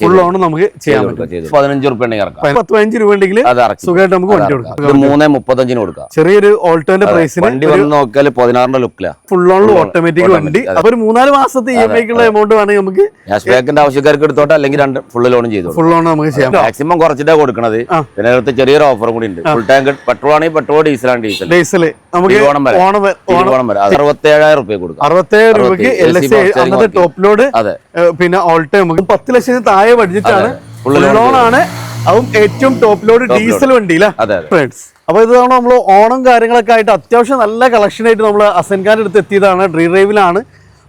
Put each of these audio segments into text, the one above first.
Full loan നമുക്ക് ചെയ്യാൻ പറ്റും. 15 രൂപ ഉണ്ടെങ്കിൽ ഇറക്കാം. 15 രൂപ ഉണ്ടെങ്കിൽ സുഖമായിട്ട് നമുക്ക് വണ്ടി കൊടുക്കാം. 3.35 കൊടുക്കാം. ചെറിയൊരു ഓൾട്ടോന്റെ പ്രൈസിന് വണ്ടി വന്ന് നോക്കിയാൽ 16 ലുക്കിലാണ്. ഫുൾ ലോണിൽ ഓട്ടോമാറ്റിക് വണ്ടി. അപ്പൊ ഒരു 3-4 മാസത്തെ EMI-ക്കുള്ള എമൗണ്ട് വേണമെങ്കിൽ നമുക്ക് ക്യാഷ് ബാക്കിന്റെ ആവശ്യക്കാർക്ക് എടുത്തോട്ടെ, അല്ലെങ്കിൽ ഫുൾ ലോണും ചെയ്തു. ഫുൾ ലോൺ നമുക്ക് ചെയ്യാം. മാക്സിമം കുറച്ചിട്ടാ കൊടുക്കണത്. പിന്നെ അതിനകത്ത് ചെറിയൊരു ഓഫറും കൂടി ഉണ്ട്. ഫുൾ ടാങ്ക് പെട്രോൾ ആണെങ്കിൽ പെട്രോൾ, ഡീസലാണ് ഡീസൽ. നമുക്ക് 67,000 രൂപ കൊടുക്കാം. 67 രൂപയ്ക്ക് LS ടോപ്പ് ലോഡ്. പിന്നെ ഓൾട്ടോ നമുക്ക് 10 ലക്ഷത്തിന് താഴെ ബഡ്ജറ്റ് ആണ്. ഫുൾ ലോൺ ആണ്. അതും ഏറ്റവും ടോപ്പ് ലോഡ് ഡീസൽ വണ്ടി. അപ്പൊ ഇതാണ് നമ്മൾ ഓണം കാര്യങ്ങളൊക്കെ ആയിട്ട് അത്യാവശ്യം നല്ല കളക്ഷൻ ആയിട്ട് നമ്മൾ അസൻഖാന്റെ അടുത്ത് എത്തിയതാണ്. ഡ്രൈവിലാണ്.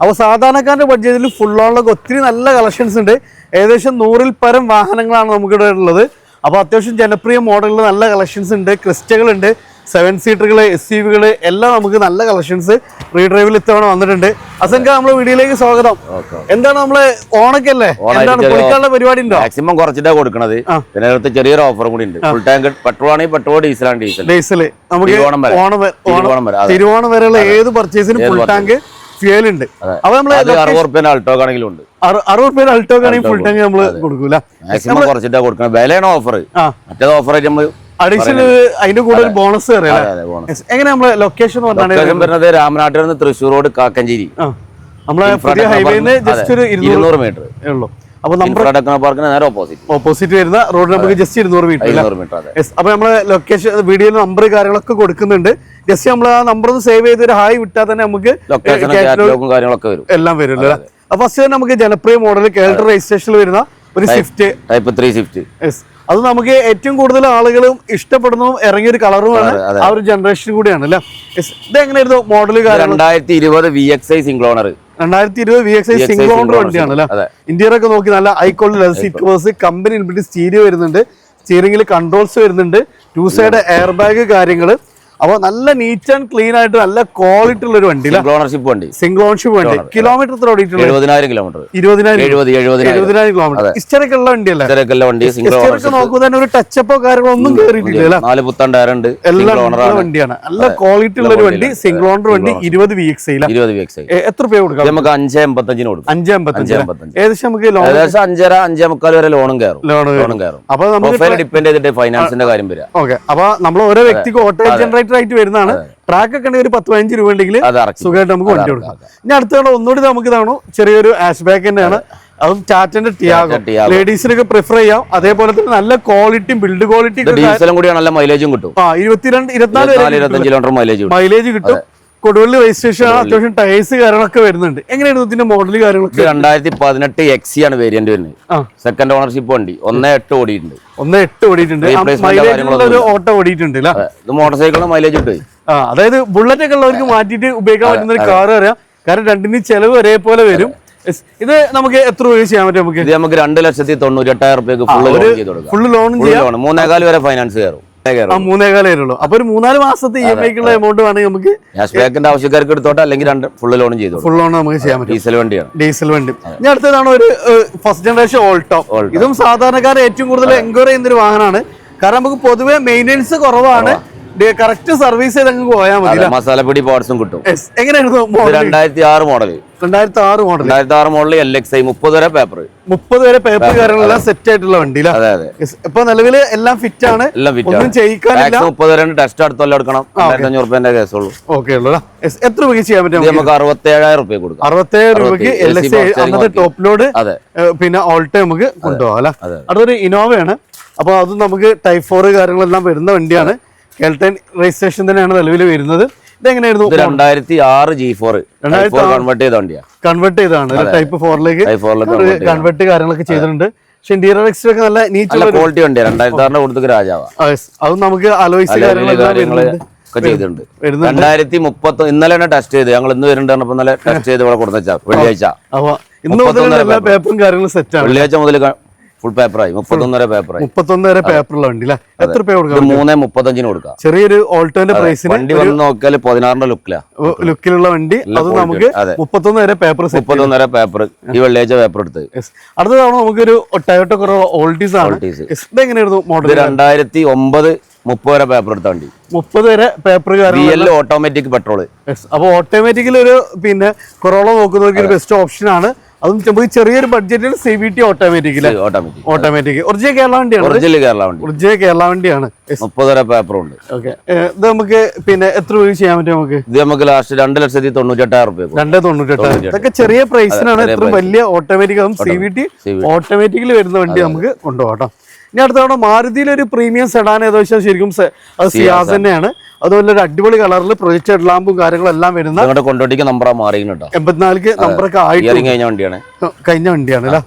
അപ്പോൾ സാധാരണക്കാരുടെ ബഡ്ജറ്റിൽ ഫുൾ ലോണിലൊക്കെ ഒത്തിരി നല്ല കളക്ഷൻസ് ഉണ്ട്. ഏകദേശം 100-ൽ പരം വാഹനങ്ങളാണ് നമുക്കിവിടെ ഉള്ളത്. അപ്പോൾ അത്യാവശ്യം ജനപ്രിയ മോഡലുകൾ നല്ല കളക്ഷൻസ് ഉണ്ട്. ക്രിസ്റ്റകളുണ്ട്, 7 സീറ്ററുകൾ, SUV-കൾ എല്ലാം നമുക്ക് നല്ല കളക്ഷൻസ് റീഡ്രൈവിൽ ഇത്തവണ വന്നിട്ടുണ്ട്. അസൻഖ, നമ്മളെ വീഡിയോയിലേക്ക് സ്വാഗതം. എന്താണ് നമ്മള് ഓണക്കല്ലേ, എന്താണ് പൊളിക്കാനുള്ള പരിപാടി ഉണ്ടോ? മാക്സിമം കുറച്ചിട്ടാ കൊടുക്കണത്. പിന്നെ അതിനകത്ത് ചെറിയൊരു ഓഫറും കൂടി ഉണ്ട്. ഫുൾ ടാങ്ക് പെട്രോൾ ആണെങ്കിൽ പെട്രോൾ, ഡീസലാണ് ഡീസൽ. നമുക്ക് തിരുവോണം വരെയുള്ള ഏത് പർച്ചേസിനും ഫുൾ ടാങ്ക് ഫ്യൂൽ ഉണ്ട്. അപ്പൊ നമ്മള് 60 രൂപ അൾട്ടോ ആണെങ്കിലും ഉണ്ട്. 60 രൂപ അൾട്ടോ ആണെങ്കിൽ ഫുൾ ടാങ്ക് നമ്മള് കൊടുക്കൂല. മാക്സിമം കുറച്ചിട്ടാ കൊടുക്കണം. വിലയാണ് ഓഫർ. മറ്റേത് ഓഫർ ആയിട്ട് നമ്മള് അഡീഷണൽ അതിന്റെ കൂടെ ഒരു ബോണസ്. എങ്ങനെ നമ്മള് ലൊക്കേഷൻ വരുന്നത്? രാമനാട്ടിൽ നിന്ന് തൃശ്ശൂർ റോഡ്, കാക്കഞ്ചേരി. നമ്മളെ പുതിയ ഹൈവേന്ന് ജസ്റ്റ് ഒരു 200 മീറ്റർ ഉള്ളൂ. അപ്പൊ പാർക്കിന് നേരെ ഓപ്പോസിറ്റ് വരുന്ന റോഡ് നമുക്ക് ജസ്റ്റ് 200 മീറ്റർ. അപ്പൊ നമ്മള് ലൊക്കേഷൻ വീഡിയോയിൽ നമ്പർ കാര്യങ്ങളൊക്കെ കൊടുക്കുന്നുണ്ട്. ജസ്റ്റ് നമ്മൾ ആ നമ്പർ ഒന്ന് സേവ് ചെയ്ത് ഒരു ഹായ് വിട്ടാൽ തന്നെ നമുക്ക് എല്ലാം വരും. അപ്പൊ ഫസ്റ്റ് നമുക്ക് ജനപ്രിയ മോഡൽ കേരള രജിസ്ട്രേഷനിൽ വരുന്ന ഒരു സ്വിഫ്റ്റ് ടൈപ്പ് 3 സ്വിഫ്റ്റ്. അത് നമുക്ക് ഏറ്റവും കൂടുതൽ ആളുകളും ഇഷ്ടപ്പെടുന്നതും ഇറങ്ങിയൊരു കളറുമാണ്. ആ ഒരു ജനറേഷൻ കൂടിയാണ് അല്ലേ? ഇത് എങ്ങനെയായിരുന്നു model? 2020 VXI single owner. 2020 VXI single owner വണ്ടിയാണ് അല്ലേ? ഇന്റീരിയർ ഒക്കെ നോക്കി നല്ല high quality leather seat covers, company inbuilt stereo വരുന്നുണ്ട്, സ്റ്റിയറിംഗിൽ കൺട്രോൾസ് വരുന്നുണ്ട്, 2 സൈഡ് എയർ ബാഗ് കാര്യങ്ങള്. അപ്പൊ നല്ല നീറ്റ് ആൻഡ് ക്ലീൻ ആയിട്ട് നല്ല ക്വാളിറ്റി ഉള്ള ഒരു വണ്ടി. സിംഗിൾ ഓണർഷിപ്പ് വണ്ടി. കിലോമീറ്റർ എത്ര ഓടിയിട്ടുള്ളത്? 70,000 കിലോമീറ്റർ. 70,000 കിലോമീറ്റർ. ഹിസ്റ്ററിക് ഉള്ള വണ്ടിയല്ലേ? നോക്കുമ്പോൾ തന്നെ ഒരു ടച്ചപ്പോ കാര്യങ്ങളോ ഒന്നും കയറിയിട്ടില്ല. 4 പുത്തൻ ടയർ ഉണ്ട്. എല്ലാം വണ്ടിയാണ്. നല്ല ക്വാളിറ്റി ഉള്ള ഒരു വണ്ടി, സിംഗിൾ ഓണർ വണ്ടി. 20 VXI. എത്ര രൂപ കൊടുക്കാം? നമുക്ക് 5.55 കൊടുക്കും. 5.55. ഏകദേശം നമുക്ക് 5.5-5.25 വരെ ലോണും കയറും. അപ്പൊ നമുക്ക് ഡിപ്പെൻഡ് ചെയ്തിട്ട് ഫൈനാൻസിന്റെ കാര്യം വരിക. ഓക്കെ. അപ്പൊ നമ്മൾ ഓരോ വ്യക്തിക്ക് ഓട്ടോ ജനറേറ്റർ ആയിട്ട് വരുന്നതാണ്. ട്രാക്ക് ഒക്കെ ഒരു 10-15 രൂപ ഉണ്ടെങ്കിൽ സുഖമായിട്ട് നമുക്ക് വണ്ടി കൊടുക്കാം. ഇനി അടുത്ത ഒന്നുകൂടി നമുക്ക് ഇതാണോ ചെറിയൊരു ആഷ് ബാക്ക് തന്നെയാണ്. അതും ടാറ്റന്റെ ടിയാഗോ. ലേഡീസിനൊക്കെ പ്രിഫർ ചെയ്യാം. അതേപോലെ തന്നെ നല്ല ക്വാളിറ്റിയും ബിൽഡ് ക്വാളിറ്റി നല്ല മൈലേജും കിട്ടും. 22-24 കിലോമീറ്റർ മൈലേജ് കിട്ടും. കൊടുവള്ളി രജിസ്ട്രേഷൻ ആണ്. അത്യാവശ്യം ടയേഴ്സ് കാര്യങ്ങളൊക്കെ വരുന്നുണ്ട്. എങ്ങനെയാണ് ഇതിന്റെ മോഡൽ കാര്യങ്ങളൊക്കെ? 2018 XC ആണ് വേരിയന്റ് വരുന്നത്. സെക്കൻഡ് ഓണർഷിപ്പ് വണ്ടി. 1.8 ഓടിയിട്ടുണ്ട്. 1.8 ഓടിയിട്ടുണ്ട്. ഓട്ടോ ഓടിയിട്ടുണ്ട്. ഇത് മോട്ടോർ സൈക്കിളിന് മൈലേജ് കിട്ടും. അതായത് ബുള്ളറ്റ് ഒക്കെ ഉള്ളവർക്ക് മാറ്റിയിട്ട് ഉപയോഗിക്കാൻ പറ്റുന്ന ഒരു കാർ അറിയാം. കാരണം രണ്ടിന് ചെലവ് ഒരേപോലെ വരും. ഇത് നമുക്ക് എത്ര രൂപ ചെയ്യാൻ പറ്റും? നമുക്ക് 2,98,000 രൂപയ്ക്ക് ഫുൾ ലോൺ ചെയ്യാം. 3.25 വരെ ഫൈനാൻസ് കയറും. 3.25 ഉള്ളൂ. അപ്പൊ ഒരു 4-4 മാസത്തെ EMI-ക്കുള്ള എമൗണ്ട് വേണമെങ്കിൽ നമുക്ക് ക്യാഷ് ബാക്കിന്റെ ആവശ്യക്കാർക്ക് എടുത്തോട്ടെ, അല്ലെങ്കിൽ ഫുൾ ലോണും ചെയ്തു. ഫുൾ ലോൺ നമുക്ക് ചെയ്യാൻ പറ്റും. ഡീസൽ വണ്ടിയാണ്. ഡീസൽ വണ്ടി. ഇനി അടുത്തതാണ് ഒരു ഫസ്റ്റ് ജനറേഷൻ ഓൾട്ടോ. ഇതും സാധാരണക്കാർ ഏറ്റവും കൂടുതൽ എൻക്വയറി ചെയ്യുന്ന ഒരു വാഹനമാണ്. കാരണം നമുക്ക് പൊതുവെ മെയിൻ്റെനൻസ് കുറവാണ്. കറക്റ്റ് സർവീസ് ചെയ്ത് അങ്ങ് പോയാൽ മതി. മസാലപ്പൊടി പാർട്സും കിട്ടും. എങ്ങനെയായിരുന്നു? 2006 മോഡൽ. 2006 model LXI. 30 വരെ പേപ്പർ. 30 വരെ പേപ്പർ കാര്യങ്ങളെല്ലാം സെറ്റ് ആയിട്ടുള്ള വണ്ടി. ഇപ്പൊ നിലവിൽ എല്ലാം ഫിറ്റ് ആണ്. ഒന്നും ചെയ്യിക്കാനില്ല. 30 വരെ ടെസ്റ്റ് അടുത്തല്ല എടുക്കണം. 500 രൂപന്റെ കേസുള്ളൂ. ഓക്കെ. എത്ര രൂപയ്ക്ക് ചെയ്യാൻ പറ്റും? നമുക്ക് 67,000 രൂപ കൊടുക്കാം. 67 രൂപയ്ക്ക് LS ടോപ്പ് ലോഡ്. പിന്നെ ഓൾട്ടോ നമുക്ക് കൊണ്ടുപോകാം അല്ലെ? അതൊരു ഇന്നോവയാണ്. അപ്പൊ അത് നമുക്ക് Type 4 കാര്യങ്ങളെല്ലാം വരുന്ന വണ്ടിയാണ്. കേൾട്ടൻ രജിസ്ട്രേഷൻ തന്നെയാണ് നിലവിൽ വരുന്നത്. ഇതെങ്ങനെയായിരുന്നു? 2006 G4 കൺവേർട്ട് ചെയ്ത വണ്ടിയാണ്. കൺവേർട്ട് ചെയ്താണ് Type 4ലേക്ക് കൺവേർട്ട് കാര്യങ്ങളൊക്കെ ചെയ്തിട്ടുണ്ട്. പക്ഷെ ഇന്റീരിയർ എക്സ്റ്റീരിയർ ഒക്കെ നല്ല നീറ്റ് ക്വാളിറ്റി വണ്ടിയാണ്. 2006 കൊടുത്ത രാജാവാ. അത് നമുക്ക് അലോയ്സ് ഒക്കെ ചെയ്തിട്ടുണ്ട്. 2030 ഇന്നലെ തന്നെ ടെസ്റ്റ് ചെയ്ത് ഞങ്ങൾ ഇന്ന് വരുന്നുണ്ട്. ഇന്നലെ ടെസ്റ്റ് ചെയ്ത് ഇവിടെ കൊടുത്ത വെള്ളിയാഴ്ച. ഇന്ന് മുതൽ എല്ലാ പേപ്പറും കാര്യങ്ങളും സെറ്റ് ആണ്. വെള്ളിയാഴ്ച മുതൽ ഫുൾ പേപ്പറായി. 31 വരെ പേപ്പറുള്ള വണ്ടി. എത്ര രൂപ കൊടുക്കാം? 3.35 കൊടുക്കാം. ചെറിയൊരു ഓൾട്ടോന്റെ പ്രൈസിന് വണ്ടി വന്ന് നോക്കിയാൽ 16 ലുക്കിലുള്ള വണ്ടി. അത് നമുക്ക് 31 വരെ പേപ്പർ. 31 വരെ പേപ്പർ. ഈ വെള്ളിയാഴ്ച പേപ്പർ എടുത്ത്. അടുത്തതാണ് നമുക്കൊരു ടൊയോട്ടോ കൊറോള ഓൾട്ടീസ് ആണ്. ഇതെങ്ങനെയായിരുന്നു മോഡൽ? 2009 30 വരെ പേപ്പർ എടുത്ത വണ്ടി. 30 വരെ പേപ്പർ. Automatic petrol. അപ്പൊ ഓട്ടോമാറ്റിക്കലി ഒരു പിന്നെ കൊറോള നോക്കുന്നവർക്ക് ഒരു ബെസ്റ്റ് ഓപ്ഷൻ ആണ്. അതും നമുക്ക് ചെറിയൊരു ബഡ്ജറ്റിൽ CVT ഓട്ടോമാറ്റിക് ഒറിജിനൽ കേരള വണ്ടിയാണ്. ഒറിജിനൽ കേരള വണ്ടിയാണ്. 30 പേപ്പർ ഉണ്ട്. ഓക്കെ, ഇത് നമുക്ക് പിന്നെ എത്ര രൂപ ചെയ്യാൻ പറ്റും? നമുക്ക് ഇത് നമുക്ക് ലാസ്റ്റ് 2,98,000 രൂപ. 2,98,000. ഇതൊക്കെ ചെറിയ പ്രൈസിനാണ്. ഇത്ര വലിയ ഓട്ടോമാറ്റിക് അതും CVT ഓട്ടോമാറ്റിക്കലി വരുന്ന വണ്ടി നമുക്ക് കൊണ്ടുപോകാം. ഇനി അടുത്ത തവണ മാരുതിയിൽ ഒരു പ്രീമിയം സെഡാൻ ഏതോ ശരിക്കും അത് സിയാസ് തന്നെയാണ്. അതുപോലെ ഒരു അടിപൊളി കളറിൽ പ്രൊജക്റ്റഡ് ലാമ്പും കാര്യങ്ങളെല്ലാം വരുന്ന കൊണ്ടോട്ടിക്ക് നമ്പർ മാറിയിട്ടുണ്ട്. 84 നമ്പറൊക്കെ ആയിട്ട് കഴിഞ്ഞ വണ്ടിയാണ് അല്ലേ.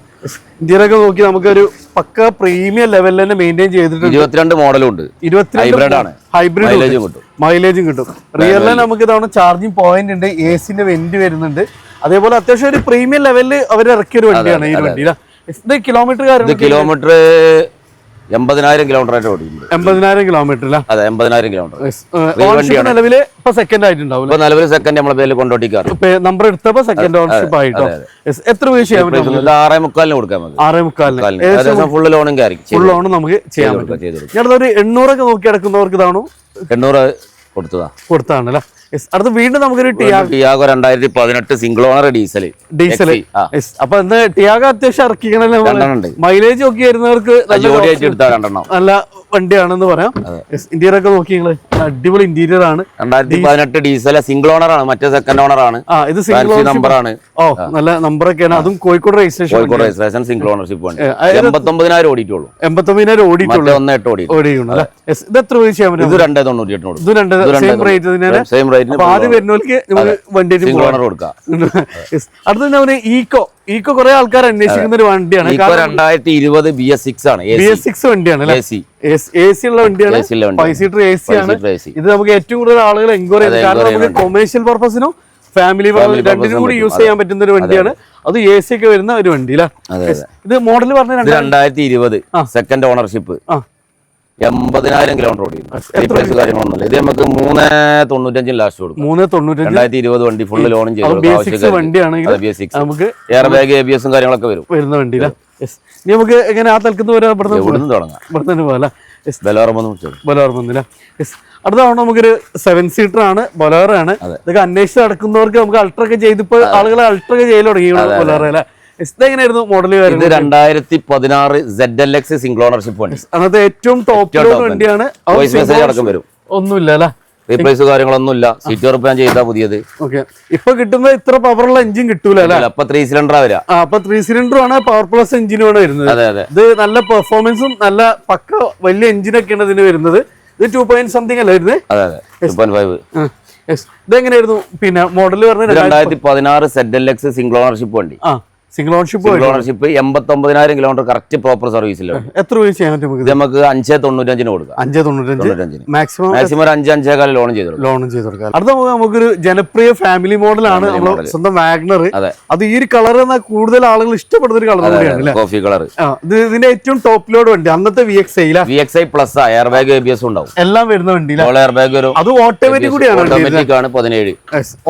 ഇന്ത്യയിലൊക്കെ നോക്കി നമുക്കൊരു പക്ക പ്രീമിയം ലെവലിൽ തന്നെ മെയിൻറ്റെയിൻ ചെയ്തിട്ടുണ്ട്. 22 മോഡലും ഉണ്ട്. 22 ഹൈബ്രിഡ് മൈലേജും കിട്ടും. റിയറിൽ നമുക്ക് ഇതവണ ചാർജിങ് പോയിന്റ് ഉണ്ട്. AC വെന്റ് വരുന്നുണ്ട്. അതേപോലെ അത്യാവശ്യം ഒരു പ്രീമിയം ലെവലിൽ അവർ ഇറക്കിയ ഒരു വണ്ടിയാണ് ഈ വണ്ടി. ഇത് കിലോമീറ്റർ 80,000 കിലോമീറ്റർ ആയിട്ട് ഓടിയിട്ടുണ്ട്. 80,000 കിലോമീറ്റർ. അതെ, 80,000 കിലോമീറ്റർ. നിലവില് ഇപ്പൊ സെക്കൻഡ് ആയിട്ടുണ്ടാവും. നിലവിൽ സെക്കൻഡ് നമ്മളെ പേര് കൊണ്ടോട്ടിക്കാറ് നമ്പർ എടുത്തപ്പോ സെക്കൻഡ് ഓണർഷിപ്പ് ആയിട്ടോ. എത്ര രൂപ ചെയ്യാൻ പറ്റും? 6,45 കൊടുക്കാൻ മതി. 6,45 ഫുൾ ലോണും ഫുൾ ലോണും നമുക്ക് ചെയ്യാൻ പറ്റും. ഞാനത് ഒരു 800 ഒക്കെ നോക്കി നടക്കുന്നവർക്ക് ഇതാണോ 800 കൊടുത്തതാണ് അല്ലേ. അടുത്ത വീണ്ടും നമുക്കൊരു ടിയാഗോ 2018 സിംഗിൾ ഓണർ ഡീസൽ. അപ്പൊ ഇന്ന് ടിയാഗോ അത്യാവശ്യം ഇറക്കിക്കണല്ലേ. മൈലേജ് ഒക്കെ വരുന്നവർക്ക് നല്ല വണ്ടിയാണെന്ന് പറയാം. ഇന്റീരിയർ ഒക്കെ നോക്കി നിങ്ങള് അടിപൊളി ഇന്റീരിയർ ആണ്. 2018 ഡീസൽ സിംഗിൾ ഓണർ ആണ്. മറ്റേ സെക്കൻഡ് ഓണർ ആണ്. ഇത് സിംഗിൾ നമ്പർ ആണ്. നല്ല നമ്പറൊക്കെയാണ്. അതും കോഴിക്കോട് രജിസ്ട്രേഷൻ സിംഗിൾ ഓണർഷിപ്പ് ആണ്. 89,000 ഓടിയിട്ടുള്ളൂ. 89,000 ഓടിയിട്ടുള്ളൂ. ഓടിയിട്ടുള്ളൂ. ഇത് എത്ര രൂപ ചെയ്യാൻ പറ്റും? ഇത് 2,98 ഇത് സെയിം റേറ്റ്. Same rate. ആദ്യം വരുന്നവർക്ക് വണ്ടി കൊടുക്കാം. അടുത്ത ഈക്കോ കുറെ ആൾക്കാർ അന്വേഷിക്കുന്ന ഒരു വണ്ടിയാണ്. 2020 BS6 ആണ്. BS6 വണ്ടിയാണ്. AC ഉള്ള വണ്ടിയാണ്. 5 സീറ്റർ AC ആണ്. ഇത് നമുക്ക് ഏറ്റവും കൂടുതൽ ആളുകൾ എൻക്വയറി ചെയ്യുന്നത്. കാരണം നമുക്ക് കൊമേഴ്ഷ്യൽ പർപ്പസിനും ഫാമിലി രണ്ടിനും കൂടി യൂസ് ചെയ്യാൻ പറ്റുന്ന ഒരു വണ്ടിയാണ്. അത് AC ഒക്കെ വരുന്ന ഒരു വണ്ടി. ഇത് മോഡൽ പറഞ്ഞ 2020 സെക്കൻഡ് ഓണർഷിപ്പ്. 80,000 കിലോമീറ്റർ ഓടിക്കും. കാര്യങ്ങളൊന്നുമില്ല. ഇത് നമുക്ക് 395 ലാസ്റ്റ് കൊടുക്കും. 2020 വണ്ടി ഫുള്ള് ലോണും ചെയ്തു. നമുക്ക് എയർ ബാഗ് ABS കാര്യങ്ങളൊക്കെ വരുന്ന വണ്ടി. നമുക്ക് എങ്ങനെ ആ തലക്കുന്ന തുടങ്ങാം. അടുത്ത തവണ നമുക്കൊരു 7 സീറ്റർ ആണ്. ബൊലേറോ ആണ്. ഇതൊക്കെ അന്വേഷിച്ച് നടക്കുന്നവർക്ക് നമുക്ക് അൾട്രൊക്കെ ചെയ്തിപ്പോ ആളുകൾ അൾട്രൊക്കെ ചെയ്ത് തുടങ്ങി ബൊലേറോ അല്ലെ. ഇതെങ്ങനെയായിരുന്നു മോഡൽ? 2016 ZLX സിംഗിൾ ഓണർഷിപ്പ് വണ്ടി. അന്നത്തെ ഏറ്റവും ടോപ്പ് വണ്ടിയാണ്. ഒന്നുമില്ല അല്ലെ, റീപ്ലേസ് കാര്യങ്ങളൊന്നുമില്ല. സീറ്റ് ഉറപ്പാൻ ചെയ്താ പുതിയത്. ഓക്കെ, ഇപ്പൊ കിട്ടുന്ന ഇത്ര പവറുള്ള എഞ്ചിൻ കിട്ടൂല അല്ലെ. അപ്പൊ 3 സിലിണ്ടർ വരാം. അപ്പൊ 3 സിലിണ്ടർ ആണ്. പവർ പ്ലസ് എഞ്ചിനുമാണ് വരുന്നത്. ഇത് നല്ല പെർഫോമൻസും നല്ല പക്ക വലിയ എഞ്ചിനൊക്കെയാണ് ഇതിന് വരുന്നത്. ഇത് 2 സംതിങ് അല്ലേ വരുന്നത്? 2.5. ഇതെങ്ങനെയായിരുന്നു പിന്നെ മോഡൽ പറഞ്ഞത്? 2016 ZLX സിംഗിൾ ഓണർഷിപ്പ് വണ്ടി. Single ownership 89,000 kilometre correct proper സർവീസിലാണ്. എത്ര രൂപ ചെയ്യാൻ പറ്റും? നമുക്ക് 595 കൊടുക്കാം. 595 മാക്സിമം ഒരു 5-5.5 ലോൺ ചെയ്ത് കൊടുക്കാം. അടുത്ത നമുക്കൊരു ജനപ്രിയ ഫാമിലി മോഡലാണ് നമ്മുടെ സ്വന്തം വാഗ്നർ. അത് ഈ ഒരു കളർ കൂടുതൽ ആളുകൾ ഇഷ്ടപ്പെടുന്ന ഒരു കളർ കൂടിയാണ്. Coffee colour. ഇതിന്റെ ഏറ്റവും ടോപ്പ് ലോഡ് വണ്ടി അന്നത്തെ VXI plus air bag ABS ഉണ്ടാവും. എല്ലാം വരുന്ന വണ്ടി. എയർ ബാഗ് അത് ഓട്ടോമാറ്റിക് കൂടിയാണ്. ഓട്ടോമാറ്റിക് ആണ്. 17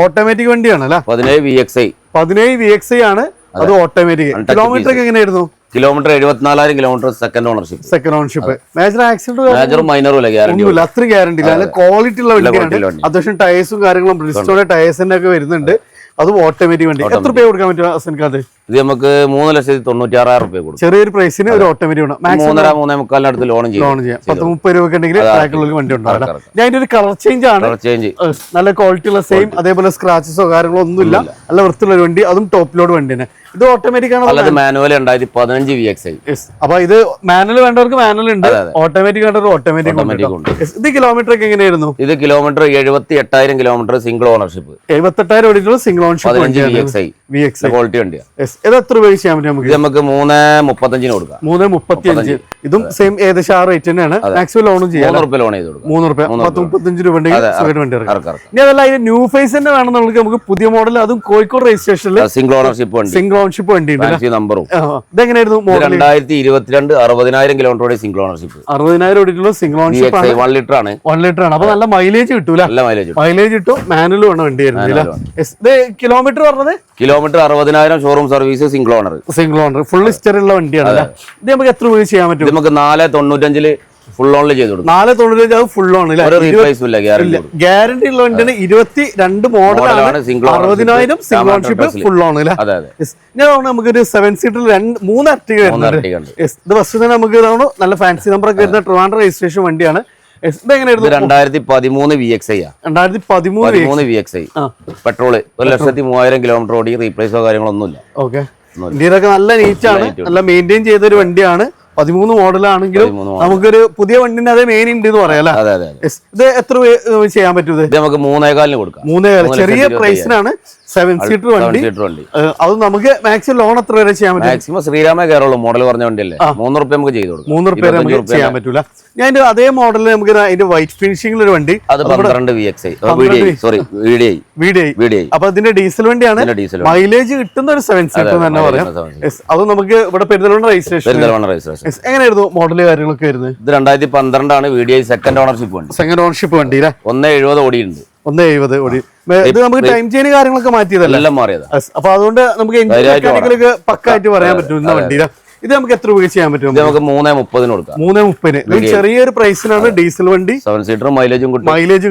ഓട്ടോമാറ്റിക് വണ്ടിയാണ് അല്ലെ. 17 VXI ആണ്. അത് ഓട്ടോമാറ്റിക്. കിലോമീറ്റർ ഒക്കെ എങ്ങനെയായിരുന്നു? Kilometre 74,000 kilometre second ownership. Major accident മൈനറും അത്ര ഗ്യാരണ്ടി ഇല്ല. നല്ല ക്വാളിറ്റി ഉള്ള വണ്ടിയാണ്. അത്യാവശ്യം ടയേഴ്സും കാര്യങ്ങളും ബ്രിസ്റ്റോയുടെ ടയേഴ്സിന്റെ ഒക്കെ വരുന്നുണ്ട്. അതും ഓട്ടോമാറ്റിക് വണ്ടി. എത്ര രൂപ കൊടുക്കാൻ പറ്റും അസൻകാത്? ഇത് നമുക്ക് 3,96,000 രൂപ കൊടുക്കും. ചെറിയൊരു പ്രൈസിന് ഒരു ഓട്ടോമാറ്റിക് 3.5 അടുത്ത് ലോൺ ചെയ്യാം. 10-30 രൂപ ഉണ്ടെങ്കിൽ വണ്ടി ഉണ്ടാവില്ല. ഞാൻ ഒരു കളർ ചേഞ്ച് ആണ്. നല്ല ക്വാളിറ്റി ഉള്ള സെയിം. അതേപോലെ സ്ക്രാച്ചസോ കാര്യങ്ങളോ ഒന്നുമില്ല. നല്ല വൃത്തിയുള്ള ഒരു വണ്ടി. അതും ടോപ്പ് ലോഡ് വണ്ടി തന്നെ. ഇത് ഓട്ടോമാറ്റിക് ആണ്. Manual 2015 VXI. അപ്പൊ ഇത് മാനുവൽ വേണ്ടവർക്ക് മാനുവൽ ഉണ്ട്. ഓട്ടോമാറ്റിക് വേണ്ടവർക്ക് ഓട്ടോമാറ്റിക് ഉണ്ട്. ഇത് കിലോമീറ്റർ ഒക്കെ എങ്ങനെയായിരുന്നു? ഇത് കിലോമീറ്റർ 78,000 കിലോമീറ്റർ സിംഗിൾ ഓണർഷിപ്പ്. 78,000 ഓടിയിട്ടുള്ള സിംഗിൾ ഓണർഷിപ്പ് VXI ക്വാളിറ്റി വണ്ടിയാണ്. ഇത് എത്ര രൂപ ചെയ്യാൻ പറ്റും നമുക്ക്? നമുക്ക് 3.35 കൊടുക്കാം. 3.35. ഇതും സെയിം ഏകദേശം ആ റേറ്റ് തന്നെയാണ്. മാക്സിമം ലോണും ചെയ്യാം. 3 രൂപ ലോൺ ചെയ്ത് കൊടുക്കാം. 3 രൂപ 35 രൂപ ഉണ്ടെങ്കിൽ വണ്ടി ഇറക്കാം. ഇനി അതല്ല, ഇത് ന്യൂ ഫേസ് തന്നെ വേണമെന്നുണ്ടെങ്കിൽ നമുക്ക് പുതിയ മോഡൽ, അതും കോഴിക്കോട് രജിസ്ട്രേഷനിൽ സിംഗിൾ ഓണർഷിപ്പ് വണ്ടി ഉണ്ട്. നമ്പറും ഇതെങ്ങനെയായിരുന്നു? 2022 60,000 കിലോമീറ്റർ സിംഗിൾ ഓണർഷിപ്പ്. 60,000 ഓടിയിട്ടുള്ള സിംഗിൾ ഓണർഷിപ്പ്. 1 ലിറ്റർ ആണ്. 1 ലിറ്റർ ആണ്. അപ്പൊ നല്ല മൈലേജ് കിട്ടൂല. മൈലേജ് കിട്ടും. മാനുവൽ വേണം വണ്ടി ആയിരുന്നില്ല. ഇത് കിലോമീറ്റർ പറഞ്ഞത്? Kilometre 60,000 showroom service single owner full history ഉള്ള വണ്ടിയാണ്. ഇത് നമുക്ക് എത്ര രൂപ ചെയ്യാൻ പറ്റും? നമുക്ക് 4.95 ഫുൾ ഓണിൽ ചെയ്ത് കൊടുക്കും. 495 അത് ഫുൾ ഓൺ ഗ്യാരണ്ടി ഉള്ള വണ്ടിയാണ്. 22 മോഡലാണ്, 60,000 സിംഗിൾ ഓൺഷിപ്പ് ഫുൾ ഓൺ. നമുക്കൊരു 7 സീറ്റർ 3 അർട്ടിക വരുന്നുണ്ട്. ഇത് ബസ് തന്നെ നമുക്ക് ഇതാണ് നല്ല ഫാൻസി നമ്പർ ഒക്കെ വരുന്ന ട്രിവാൻഡ്രം രജിസ്ട്രേഷൻ വണ്ടിയാണ്. 2013 VXi 2013 VXi പെട്രോൾ 1,03,000 കിലോമീറ്റർ ഓടി. റീപ്ലേസോ കാര്യങ്ങളൊന്നുമില്ല. ഓക്കെ, ഇന്ത്യയിലൊക്കെ നല്ല നീറ്റാണ്, നല്ല മെയിൻറ്റെയിൻ ചെയ്തൊരു വണ്ടിയാണ്. 13 മോഡലാണെങ്കിലും നമുക്കൊരു പുതിയ വണ്ടിന്റെ അതേ മെയിൻ ഉണ്ട് എന്ന് പറയാം. ഇത് എത്ര ചെയ്യാൻ പറ്റും? നമുക്ക് 3,400 കൊടുക്കാം. 3,400 ചെറിയ പ്രൈസിനാണ്. 7 സീറ്റർ വണ്ടി. അത് നമുക്ക് മാക്സിമം ലോൺ എത്ര വരെ ചെയ്യാൻ പറ്റും? മാക്സിമം ശ്രീരാമ കയറുള്ളൂ. മോഡൽ പറഞ്ഞ വണ്ടിയല്ലേ, 3 റുപ്യ നമുക്ക് ചെയ്ത് കൊടുക്കാം. 3 റുപ്യ നമുക്ക് ചെയ്യാൻ പറ്റൂല. ഞാൻ അതേ മോഡലിൽ നമുക്ക് അതിന്റെ വൈറ്റ് ഫിനിഷിംഗിൽ ഒരു വണ്ടി, അത് 12 VXi സോറി VDI. അപ്പൊ അതിന്റെ ഡീസൽ വണ്ടിയാണ്. മൈലേജ് കിട്ടുന്ന ഒരു 7 സീറ്റർ തന്നെ പറയാം. അത് നമുക്ക് ഇവിടെ പെരുന്തൽമണ്ണ രജിസ്ട്രേഷൻ. എങ്ങനെയായിരുന്നു മോഡല് കാര്യങ്ങളൊക്കെ വരുന്നത്? ഇത് 2012 ആണ്. VDI സെക്കൻഡ് ഓണർഷിപ്പ് വണ്ടി. സെക്കൻഡ് ഓണർഷിപ്പ് വണ്ടി 170 ഓടിയുണ്ട്. 170 ഓടി. ഇത് നമുക്ക് ടൈം ചെയിൻ കാര്യങ്ങളൊക്കെ മാറ്റിയതല്ല, എല്ലാം മാറിയതാ. അപ്പൊ അതുകൊണ്ട് നമുക്ക് എഞ്ചിനൊക്കെ പക്കായിട്ട് പറയാൻ പറ്റും വണ്ടിയില. ഇത് നമുക്ക് എത്ര രൂപ ചെയ്യാൻ പറ്റും? നമുക്ക് 3,30 കൊടുക്കാം. 3,30 ചെറിയൊരു പ്രൈസിനാണ് ഡീസൽ വണ്ടി. 7 സീറ്റർ മൈലേജും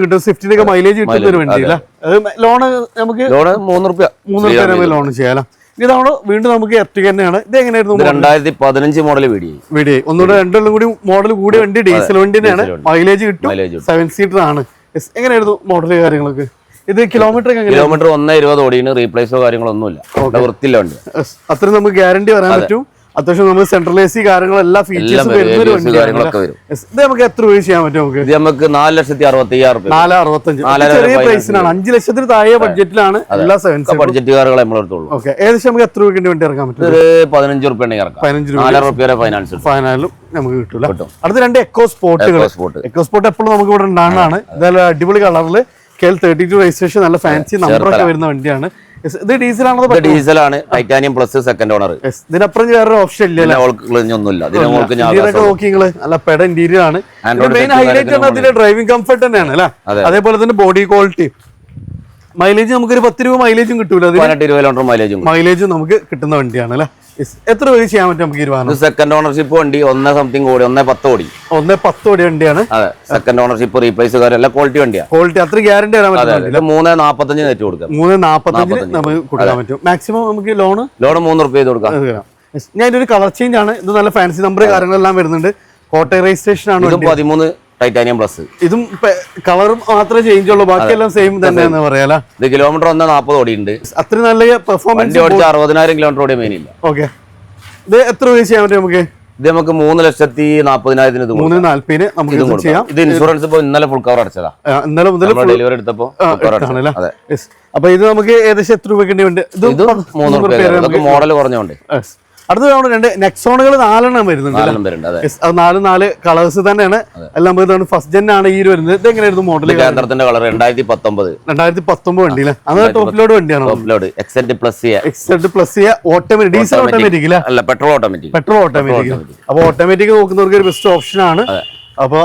കിട്ടും. സ്വിഫ്റ്റിനൊക്കെ മൈലേജ് കിട്ടുന്ന ഒരു വണ്ടിയില്ല. ലോണ് നമുക്ക് 3 റുപ്യ ലോൺ ചെയ്യാലോ. ഇതാണ് വീണ്ടും നമുക്ക് എർട്ടിക തന്നെയാണ്. ഇത് എങ്ങനെയായിരുന്നു? 2015 മോഡൽ VDI. ഒന്നുകൂടെ 2 കൂടി മോഡൽ കൂടിയ വണ്ടി, ഡീസൽ വണ്ടി തന്നെയാണ്. മൈലേജ് കിട്ടും. 7 സീറ്റർ ആണ്. എങ്ങനെയായിരുന്നു മോഡൽ കാര്യങ്ങളൊക്കെ? ഇത് കിലോമീറ്റർ 120 ഓടിയാണ്. റീപ്ലേസോ കാര്യങ്ങളൊന്നുമില്ല. വൃത്തിയില്ല വണ്ടി. അത്രയും നമുക്ക് ഗ്യാരണ്ടി പറയാൻ പറ്റും. അത്യാവശ്യം നമ്മൾ സെൻട്രൽ AC കാര്യങ്ങളെല്ലാം ഫീച്ചേഴ്സ് വരുന്ന ഒരു വണ്ടിയാണ്. ഇത് നമുക്ക് എത്ര രൂപ ചെയ്യാൻ പറ്റും? നമുക്ക് 4,65,000 4,65,000 ചെറിയ പ്രൈസിനാണ്. 5 ലക്ഷത്തിന് താഴെ ബഡ്ജറ്റിലാണ് എല്ലാ 7 ബഡ്ജറ്റ് കാറുകൾ നമ്മളെടുത്തോളൂ. ഓക്കെ, ഏകദേശം നമുക്ക് എത്ര രൂപയ്ക്ക് വണ്ടി ഇറക്കാൻ പറ്റും? 15 റുപ്യ ഇറക്കാം. 4,000 റുപ്യ ഫൈനാൻസ് ഫൈനാലും നമുക്ക് കിട്ടൂല. അടുത്ത 2 എക്കോ സ്പോർട്ടുകൾ. എക്കോ സ്പോർട്ട് എപ്പോഴും നമുക്ക് ഇവിടെ ഉണ്ടാകുന്നതാണ്. ഇതെല്ലാം അടിപൊളി കളറിൽ KL32 രജിസ്ട്രേഷൻ, നല്ല ഫാൻസി നമ്പറൊക്കെ വരുന്ന വണ്ടിയാണ്. ഇത് ഡീസലാണോ? ഡീസലാണ്. Titanium plus second owner. ഇതിനപ്പുറം വേറെ ഓപ്ഷൻ ഇല്ല. നല്ല പെട ഇന്റീരിയർ ആണ്. മെയിൻ ഹൈലൈറ്റ് ആണ് അതിന്റെ ഡ്രൈവിംഗ് കംഫർട്ട് തന്നെയാണ് അല്ലെ. അതേപോലെ തന്നെ ബോഡി ക്വാളിറ്റി. മൈലേജ് നമുക്കൊരു 10 രൂപ മൈലേജും കിട്ടൂല. 18 മൈലേജും നമുക്ക് കിട്ടുന്ന വണ്ടിയാണ് അല്ലെ. എത്ര രൂപ ചെയ്യാൻ പറ്റും നമുക്ക്? സെക്കൻഡ് ഓണർഷിപ്പ് വണ്ടി 1 ഓടി 110 ഓടി 110 ഓടി വണ്ടിയാണ്. സെക്കൻഡ് ഓണർഷിപ്പ് റീപ്ലേസ് എല്ലാം ക്വാളിറ്റി വണ്ടിയാണ്. ക്വാളിറ്റി അത്ര ഗ്യാരണ്ടി തരാൻ പറ്റില്ല. 3,45 നെറ്റ് കൊടുക്കാം. 3,45 നമുക്ക് കൊടുക്കാൻ പറ്റും. മാക്സിമം നമുക്ക് ലോൺ 3 റുപ്യ കൊടുക്കാം. ഞാൻ ഒരു കളർ ചേഞ്ച് ആണ്. ഇത് നല്ല ഫാൻസി നമ്പർ കാര്യങ്ങളെല്ലാം വരുന്നുണ്ട്. കോട്ടയം രജിസ്ട്രേഷൻ ആണ്. 13 ടൈറ്റാനിയം പ്ലസ്. ഇതും കളർ മാത്രമേ ചേഞ്ച് ഉള്ളൂ, ബാക്കിയെല്ലാം സെയിം തന്നെയാന്ന് പറയാലോ. ഇത് കിലോമീറ്റർ 40 ഓടിയുണ്ട്. അത്ര നല്ല പെർഫോമൻസ്. 60,000 കിലോമീറ്റർ ഓടിയ മെയിൻ ഇല്ല. ഓക്കെ, ഇത് എത്ര രൂപ ചെയ്യാൻ പറ്റും നമുക്ക്? ഇത് നമുക്ക് 3,40,000 3,40,000 നമുക്ക് ചെയ്യാം. ഇത് ഇൻഷുറൻസ് ഇപ്പൊ ഇന്നലെ ഫുൾ കവർ അടച്ചതാ. ഇന്നലെ മുതൽ ഡെലിവറി എടുത്തപ്പോ. അപ്പൊ ഇത് നമുക്ക് ഏകദേശം എത്ര രൂപ ഉണ്ട്? ഇത് 3 റുപ്യ. മോഡൽ കുറഞ്ഞോണ്ട്. അടുത്ത 2 നെക്സോണുകൾ 4 വരുന്നുണ്ട്. 4 കളേഴ്സ് തന്നെയാണ് എല്ലാം. ഫസ്റ്റ് ജെൻ ആണ് ഈ വരുന്നത്. ഇത് എങ്ങനെയായിരുന്നു മോഡൽ? കേന്ദ്രത്തിന്റെ കളർ 2019 വണ്ടിയില്ല. അത് ടോപ്പ് ലോഡ് വണ്ടിയാണ്. Top load Xcent plus automatic. Diesel automatic അല്ല, പെട്രോൾ ഓട്ടോമാറ്റിക്. അപ്പൊ ഓട്ടോമാറ്റിക് നോക്കുന്നവർക്ക് ഒരു ബെസ്റ്റ് ഓപ്ഷൻ ആണ്. അപ്പൊ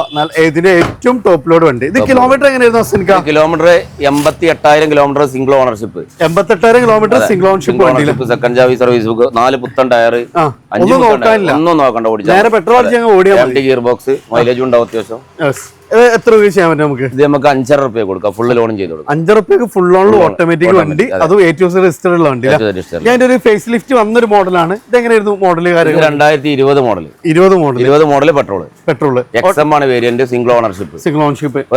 ഇതിന്റെ ഏറ്റവും ടോപ്പ് ലോഡ് വണ്ടി. ഇത് കിലോമീറ്റർ എങ്ങനെയായിരുന്നു? Kilometre 88,000 kilometre single ownership. 88,000 kilometre single ownership. Second ചാവി സർവീസ് ബുക്ക്, 4 പുത്തൻ ടയർ. ഒന്നും നോക്കണ്ട, നേരെ പെട്രോൾ ഓടിയാൽ ഗിയർ ബോക്സ്. മൈലേജ് ഉണ്ടാവും അത്യാവശ്യം. എത്ര രൂപ ചെയ്യാൻ പറ്റും നമുക്ക്? ഇത് നമുക്ക് 5,500 റുപ്യ കൊടുക്കാം. ഫുൾ ലോണും ചെയ്ത് കൊടുക്കാം. 5 റുപ്യക്ക് ഫുൾ ലോണിൽ ഓട്ടോമാറ്റിക് വണ്ടി, അതും രജിസ്റ്റർ ഉള്ള വണ്ടി. ഞാൻ ഒരു ഫേസ് ലിഫ്റ്റ് വന്നൊരു മോഡലാണ്. ഇത് എങ്ങനെയായിരുന്നു model? 2020 model. 20 model petrol XM ആണ് വേരിയന്റ്. Single ownership.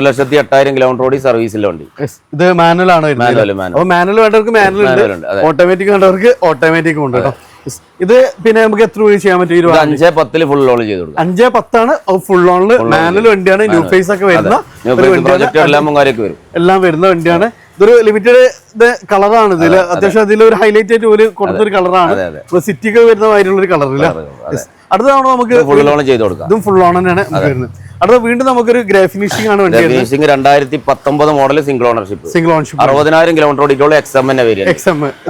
1,08,000 കിലോമീറ്റർ ഓടി സർവീസിലെ വണ്ടി. ഇത് മാനുവൽ ആണ്. മാനുവൽ വേണ്ടവർക്ക് മാനുവൽ ഉണ്ട്, ഓട്ടോമാറ്റിക് വേണ്ടവർക്ക് ഓട്ടോമാറ്റിക് ഉണ്ട് കേട്ടോ. ഇത് പിന്നെ നമുക്ക് എത്ര രൂപ ചെയ്യാൻ പറ്റും? 5,10 ഫുൾ ലോൺ ചെയ്ത് കൊടുക്കും. 5,10 ഫുൾ ലോണില്. മാനുവൽ വണ്ടിയാണ്. ന്യൂ ഫേസ് ഒക്കെ വരുന്ന എല്ലാം വരുന്ന വണ്ടിയാണ്. ഇതൊരു ലിമിറ്റഡ് കളറാണ്. ഇതിൽ അത്യാവശ്യം അതിലൊരു ഹൈലൈറ്റ് ആയിട്ട് ഒരു കൊടുത്തൊരു കളറാണ്. സിറ്റിക്ക് വരുന്ന മാതിരിയുള്ള ഒരു കളറില്ല. അടുത്ത തവണ നമുക്ക് ഫുൾ ലോൺ ചെയ്ത് കൊടുക്കാം. ഇതും ഫുൾ ലോൺ തന്നെയാണ് വരുന്നത്. അടുത്ത വീണ്ടും നമുക്കൊരു ഗ്രേ ഫിനിഷിംഗ് ആണ് വണ്ടി. 2019 മോഡൽ സിംഗിൾ ഓണർഷിപ്പ്. 60,000 കിലോമീറ്റർ ഓടിക്കുള്ള XM.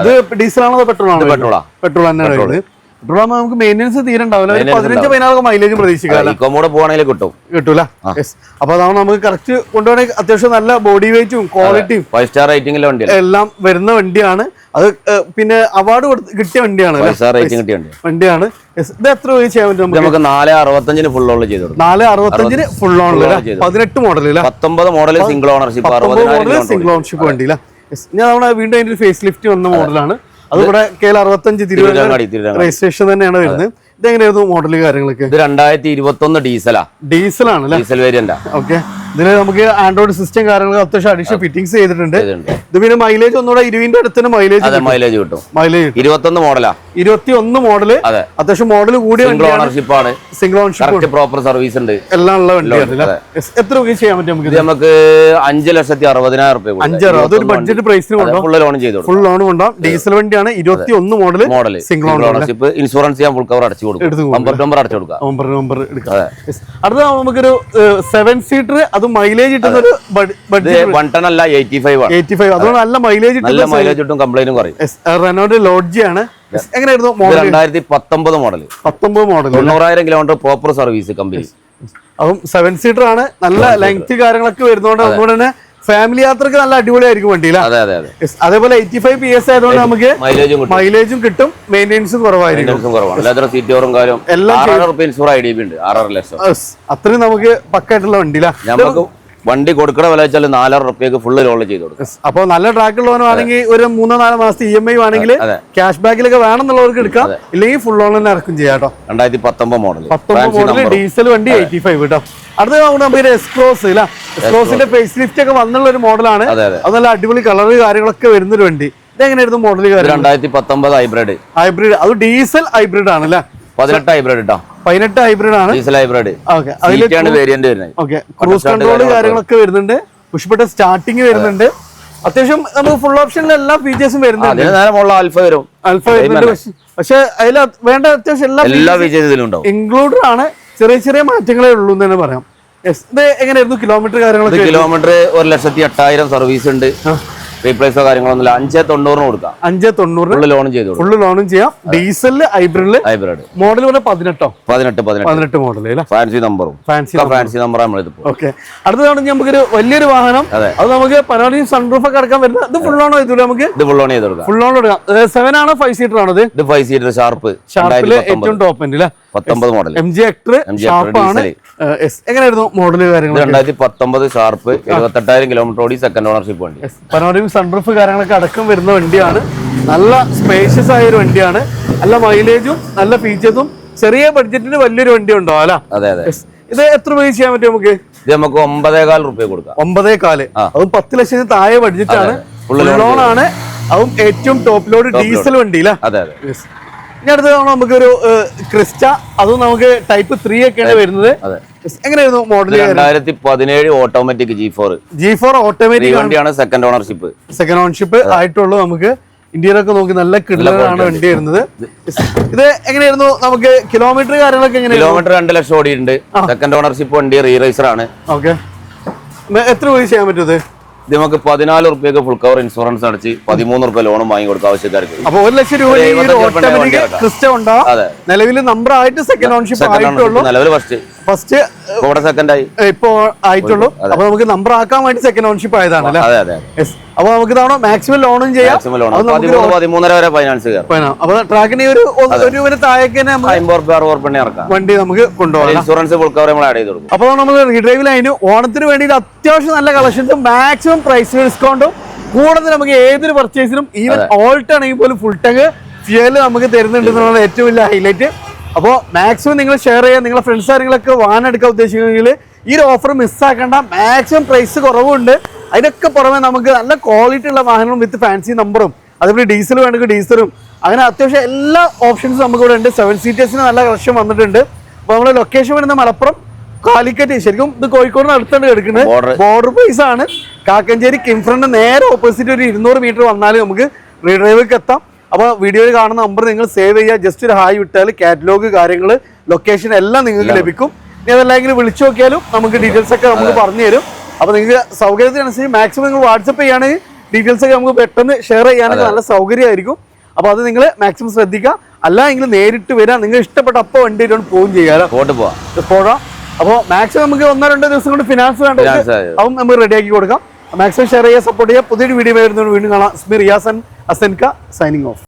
ഇത് ഡീസൽ ആണോ പെട്രോൾ ആണോ? പെട്രോൾ തന്നെയാണ്. പെട്രോൾ നമുക്ക് മെയിൻ്റെനൻസ് തീരെ ഉണ്ടാവില്ല, 15-16 മൈലേജ് പ്രതീക്ഷിക്കാം. പോകണമെങ്കിൽ കിട്ടൂല. അപ്പൊ അതാണ് നമുക്ക് കറക്റ്റ് കൊണ്ടുപോകണമെങ്കിൽ അത്യാവശ്യം നല്ല ബോഡി വെയിറ്റും ക്വാളിറ്റിയും 5 സ്റ്റാർ റേറ്റിംഗിലെ എല്ലാം വരുന്ന വണ്ടിയാണ്. അത് പിന്നെ അവാർഡ് കിട്ടിയ വണ്ടിയാണ്. ഇത് എത്ര രൂപ ചെയ്യാൻ പറ്റും നമുക്ക്? 465 ഫുൾ ഓൺ ചെയ്തു. 465 full loan 18 model 19 model single ownership, 60,000 single ownership വണ്ടിയില്ല. ഞാൻ നമ്മുടെ വീണ്ടും അതിന്റെ ഫേസ് ലിഫ്റ്റ് വന്ന മോഡലാണ്. അത് ഇവിടെ KL65 തിരുവനന്തപുരം രജിസ്ട്രേഷൻ തന്നെയാണ് വരുന്നത്. ഇതെങ്ങനെയായിരുന്നു മോഡൽ കാര്യങ്ങളൊക്കെ? ഇത് 2021 ഡീസലാണ്, ഡീസൽ വേരിയന്റ്. ഓക്കെ. ഇതിന് നമുക്ക് ആൻഡ്രോയിഡ് സിസ്റ്റം കാര്യങ്ങളൊക്കെ അത്യാവശ്യം അഡീഷണൽ ഫിറ്റിംഗ്സ് ചെയ്തിട്ടുണ്ട്. ഇത് പിന്നെ മൈലേജ് ഒന്നുകൂടെ 20 അടുത്ത് മൈലേജ് കിട്ടും. 21 മോഡലാ, 21 മോഡല്. അത്യാവശ്യം മോഡൽ കൂടിയ ഓണർഷിപ്പ് ആണ്. സിംഗിൾ ഓണർഷിപ്പ്, പ്രോപ്പർ സർവീസ് ഉണ്ട്, എല്ലാം ഉള്ള വണ്ടിയാണ്. എത്ര രൂപ ചെയ്യാൻ പറ്റും നമുക്ക്? നമുക്ക് 5,60,000 രൂപ. 5,000 അതൊരു ബഡ്ജറ്റ് പ്രൈസിന് ഫുൾ ലോൺ ചെയ്തു. ഫുൾ ലോൺ കൊണ്ടാം. ഡീസൽ വണ്ടിയാണ്, 21 മോഡൽ സിംഗിൾ ഓണർഷിപ്പ്. ഇൻഷുറൻസ് ചെയ്യാൻ ഫുൾ കവർ അടച്ചു കൊടുക്കും, നമ്പർ അടച്ചു കൊടുക്കാം. അടുത്ത നമുക്കൊരു 7 സീറ്റർ, അത് മൈലേജ് കിട്ടുന്ന ഒരു 1 ടൺ അല്ല, 85 അതുകൊണ്ട് നല്ല മൈലേജ് കിട്ടും, കംപ്ലൈന്റും കുറയും. റെനോൾഡ് ലോഡ്ജിയാണ്. എങ്ങനെയായിരുന്നു? 2019 model 90,000 kilometre proper service company. അതും 7 സീറ്റർ ആണ്. നല്ല ലെങ്ത് കാര്യങ്ങളൊക്കെ വരുന്നതുകൊണ്ട് അതുകൊണ്ട് തന്നെ ഫാമിലി യാത്രക്ക് നല്ല അടിപൊളിയായിരിക്കും വണ്ടിയില്ല. അതേപോലെ 85 PS ആയതുകൊണ്ട് നമുക്ക് മൈലേജും കിട്ടും, മെയിൻ്റെനൻസും കുറവായിരിക്കും. അത്രയും നമുക്ക് പക്കായിട്ടുള്ള വണ്ടിയില്ല. നമുക്ക് വണ്ടി കൊടുക്കണ വില വെച്ചാൽ 4,000 രൂപയ്ക്ക് ഫുള്ള് ലോൺ ചെയ്ത് കൊടുക്കും. അപ്പൊ നല്ല ട്രാക്ക് ഉള്ളവനാണെങ്കിൽ ഒരു 3-4 മാസത്തെ EMI ആണെങ്കിൽ ക്യാഷ് ബാക്കിലൊക്കെ വേണമെന്നുള്ളവർക്ക് എടുക്കാം, ഇല്ലെങ്കിൽ ഫുൾ ലോൺ തന്നെ ഇറക്കും ചെയ്യാം കേട്ടോ. 2019 മോഡൽ ഡീസൽ വണ്ടി 85 കേട്ടോ. അടുത്ത നമുക്ക് എക്സ്ക്രോസ് ഇല്ല, എക്സ്ക്രോസിന്റെ ഫേസ് ലിഫ്റ്റ് ഒക്കെ വന്നുള്ള ഒരു മോഡലാണ്. അത് നല്ല അടിപൊളി കളറ് കാര്യങ്ങളൊക്കെ വരുന്നൊരു വണ്ടി. ഇതെങ്ങനെയായിരുന്നു മോഡൽ? 2019 ഹൈബ്രിഡ്. അത് ഡീസൽ ഹൈബ്രിഡ് ആണല്ലേ? 18 ഹൈബ്രിഡ് കേട്ടോ. 18 ഹൈബ്രിഡ് ആണ്, ഡീസൽ ഹൈബ്രിഡ്. വേരിയന്റ് വരുന്നത്. ക്രൂസ് കൺട്രോൾ കാര്യങ്ങളൊക്കെ വരുന്നുണ്ട്, പുഷ്പട്ട സ്റ്റാർട്ടിങ് വരുന്നുണ്ട്. അത്യാവശ്യം നമുക്ക് ഫുൾ ഓപ്ഷനിൽ എല്ലാ ഫീച്ചേഴ്സും വരുന്നുണ്ട്. ആൽഫ വരും, പക്ഷെ അതിൽ വേണ്ട അത്യാവശ്യം എല്ലാ ഫീച്ചേഴ്സും ഇൻക്ലൂഡഡ് ആണ്. ചെറിയ മാറ്റങ്ങളേ ഉള്ളൂ എന്ന് തന്നെ പറയാം. ഇത് എങ്ങനെയായിരുന്നു കിലോമീറ്റർ കാര്യങ്ങളൊക്കെ? കിലോമീറ്റർ 1,08,000 സർവീസ് ഉണ്ട്. റീപ്ലേസോ കാര്യങ്ങളൊന്നുമില്ല. 5,90 കൊടുക്കാം. 5,90 ഫുള്ള് ലോണും ചെയ്യാം. ഡീസലില് ഹൈബ്രിഡ് മോഡൽ 18 മോഡൽ ഫാൻസി നമ്പറും ഫാൻസി നമ്പർ. ഓക്കെ. അടുത്തതാണ് നമുക്കൊരു വലിയൊരു വാഹനം. അത് നമുക്ക് പനോരമയും സൺറൂഫ് ഒക്കെ അടക്കാൻ വരുന്നത്. ഇത് ഫുൾ ലോൺ ചെയ്തൂടെ? നമുക്ക് ഫുൾ ലോൺ ചെയ്ത് കൊടുക്കാം. ഫുൾ ലോൺ എടുക്കാം. 7 ആണോ 5 സീറ്റർ ആണോ? ഇത് 5 സീറ്റർ ഷാർപ്പില് ഏറ്റവും top end 19 model MG Hector sharp ആണ്. എങ്ങനെയായിരുന്നു മോഡൽ കാര്യങ്ങൾ? 2019 ഷാർപ്പ്, 78,000 കിലോമീറ്റർ ഓടി, സെക്കൻഡ് ഓണർഷിപ്പ് വണ്ടി. പനോരമയും സൺറൂഫ് കാര്യങ്ങളൊക്കെ അടക്കം വരുന്ന വണ്ടിയാണ്. നല്ല സ്പേഷ്യസ് ആയ ഒരു വണ്ടിയാണ്. നല്ല മൈലേജും നല്ല ഫീച്ചേഴ്സും, ചെറിയ ബഡ്ജറ്റിന് വലിയൊരു വണ്ടി ഉണ്ടോ അല്ല? ഇത് എത്ര രൂപ ചെയ്യാൻ പറ്റും നമുക്ക്? ഇത് നമുക്ക് 9,400 രൂപ കൊടുക്കാം. 9,400. അതും 10 ലക്ഷത്തിന് താഴെ ബഡ്ജറ്റ് ആണ്, ഫുൾ ലോൺ ആണ്. അതും ഏറ്റവും ടോപ്പ് ലോഡ് ഡീസൽ വണ്ടിയില്ല. ഇനി അടുത്ത നമുക്കൊരു ക്രിസ്റ്റ, അതും നമുക്ക് ടൈപ്പ് 3 ഒക്കെയാണ് വരുന്നത്. എങ്ങനെയായിരുന്നു മോഡൽ? 2017 ഓട്ടോമാറ്റിക് G4 ഓട്ടോമാറ്റിക് വണ്ടിയാണ്. സെക്കൻഡ് ഓണർഷിപ്പ് ആയിട്ടുള്ളൂ. നമുക്ക് ഇന്ത്യയിലൊക്കെ നോക്കി നല്ല കിടിലറാണ് വണ്ടി വരുന്നത്. ഇത് എങ്ങനെയായിരുന്നു നമുക്ക് കിലോമീറ്റർ കാര്യങ്ങളൊക്കെ? കിലോമീറ്റർ 2 ലക്ഷം ഓടിയിട്ടുണ്ട്. സെക്കൻഡ് ഓണർഷിപ്പ് വണ്ടി, റീറൈസർ ആണ്. ഓക്കെ. എത്ര രൂപ ചെയ്യാൻ പറ്റും? ഇത് നമുക്ക് 14 രൂപയ്ക്ക് ഫുൾ കവർ ഇൻഷുറൻസ് അടച്ച് 13 രൂപ ലോണും വാങ്ങി കൊടുക്കുക ആവശ്യക്കാർക്ക്. അപ്പൊ 1 ലക്ഷം രൂപ നിലവിൽ നമ്പർ ആയിട്ട് സെക്കൻഡ് ഓണർഷിപ്പ് ആയിട്ടുള്ളൂ. നിലവിൽ ഫസ്റ്റ് സെക്കൻഡ് ആയി ഇപ്പൊ ആയിട്ടുള്ളൂ. അപ്പൊ നമുക്ക് നമ്പർ ആക്കാൻ വേണ്ടി സെക്കൻഡ് ഓണർഷിപ്പ് ആയതാണ്. അപ്പൊ നമുക്ക് ഇതാണോ മാക്സിമം ലോണും ചെയ്യാം. 13 വരെ ഫൈനാൻസ് ചെയ്യാം. അപ്പൊ ട്രാക്കിന് ഒരു രൂപ താഴേക്ക് വണ്ടി നമുക്ക് കൊണ്ടുപോകാം. ഇൻഷുറൻസ് ഫുൾ കവർ നമ്മൾ ആഡ് ചെയ്ത് കൊടുക്കും. അപ്പൊ നമ്മൾ റീഡ്രൈവ് ലൈന് ഓണത്തിന് വേണ്ടി അത്യാവശ്യം നല്ല കളക്ഷൻസും മാക്സിമം പ്രൈസ് ഡിസ്കൗണ്ടും കൂടുതൽ നമുക്ക് ഏതൊരു പർച്ചേസിനും ഈവൻ ഓൾട്ട് ആണെങ്കിൽ പോലും ഫുൾ ടാങ്ക് ഫ്യൂവൽ നമുക്ക് തരുന്നുണ്ട് എന്നുള്ളത് ഏറ്റവും വലിയ ഹൈലൈറ്റ്. അപ്പോൾ മാക്സിമം നിങ്ങൾ ഷെയർ ചെയ്യുക. നിങ്ങളെ ഫ്രണ്ട്സ് കാര്യങ്ങളൊക്കെ വാഹനം എടുക്കാൻ ഉദ്ദേശിക്കുന്നെങ്കിൽ ഈ ഒരു ഓഫർ മിസ്സാക്കേണ്ട. മാക്സിമം പ്രൈസ് കുറവുണ്ട്. അതിനൊക്കെ പുറമെ നമുക്ക് നല്ല ക്വാളിറ്റി ഉള്ള വാഹനവും വിത്ത് ഫാൻസി നമ്പറും, അതുപോലെ ഡീസൽ വേണമെങ്കിൽ ഡീസലും, അങ്ങനെ അത്യാവശ്യം എല്ലാ ഓപ്ഷൻസും നമുക്ക് ഇവിടെ ഉണ്ട്. 7 സീറ്റേഴ്സിന് നല്ല കളക്ഷൻ വന്നിട്ടുണ്ട്. അപ്പോൾ നമ്മുടെ ലൊക്കേഷൻ വരുന്ന മലപ്പുറം കാലിക്കറ്റ്, ശരിക്കും ഇത് കോഴിക്കോടിന് അടുത്താണ് കിടക്കുന്നത്. ബോർഡർ പ്രൈസ് ആണ്. കാക്കഞ്ചേരി കിംഫ്രണ്ട് നേരെ ഓപ്പോസിറ്റ് ഒരു 200 മീറ്റർ വന്നാൽ നമുക്ക് റീഡ്രൈവിലേക്ക് എത്താം. അപ്പോൾ വീഡിയോയിൽ കാണുന്ന നമ്പർ നിങ്ങൾ സേവ് ചെയ്യുക. ജസ്റ്റ് ഒരു ഹായ് വിട്ടാൽ കാറ്റലോഗ് കാര്യങ്ങൾ ലൊക്കേഷൻ എല്ലാം നിങ്ങൾക്ക് ലഭിക്കും. ഇനി അതല്ലെങ്കിൽ വിളിച്ചു നോക്കിയാലും നമുക്ക് ഡീറ്റെയിൽസ് ഒക്കെ നമുക്ക് പറഞ്ഞു തരും. അപ്പോൾ നിങ്ങൾക്ക് സൗകര്യത്തിനനുസരിച്ച് മാക്സിമം നിങ്ങൾ വാട്സപ്പ് ചെയ്യുകയാണെങ്കിൽ ഡീറ്റെയിൽസ് ഒക്കെ നമുക്ക് പെട്ടെന്ന് ഷെയർ ചെയ്യാനൊക്കെ നല്ല സൗകര്യമായിരിക്കും. അപ്പോൾ അത് നിങ്ങൾ മാക്സിമം ശ്രദ്ധിക്കുക. അല്ല എങ്കിൽ നേരിട്ട് വരാം, നിങ്ങൾ ഇഷ്ടപ്പെട്ട അപ്പൊ വണ്ടി പോവും ചെയ്യാലോ, പോകാം. അപ്പോൾ മാക്സിമം നമുക്ക് 1-2 ദിവസം കൊണ്ട് ഫിനാൻസ് വേണ്ട അതും നമുക്ക് റെഡിയാക്കി കൊടുക്കാം. മാക്സിമം ഷെയർ ചെയ്യുക, സപ്പോർട്ട് ചെയ്യുക. പുതിയൊരു വീഡിയോ വരുന്നതിന് വീണ്ടും കാണാം. Riyas and Asanka signing of.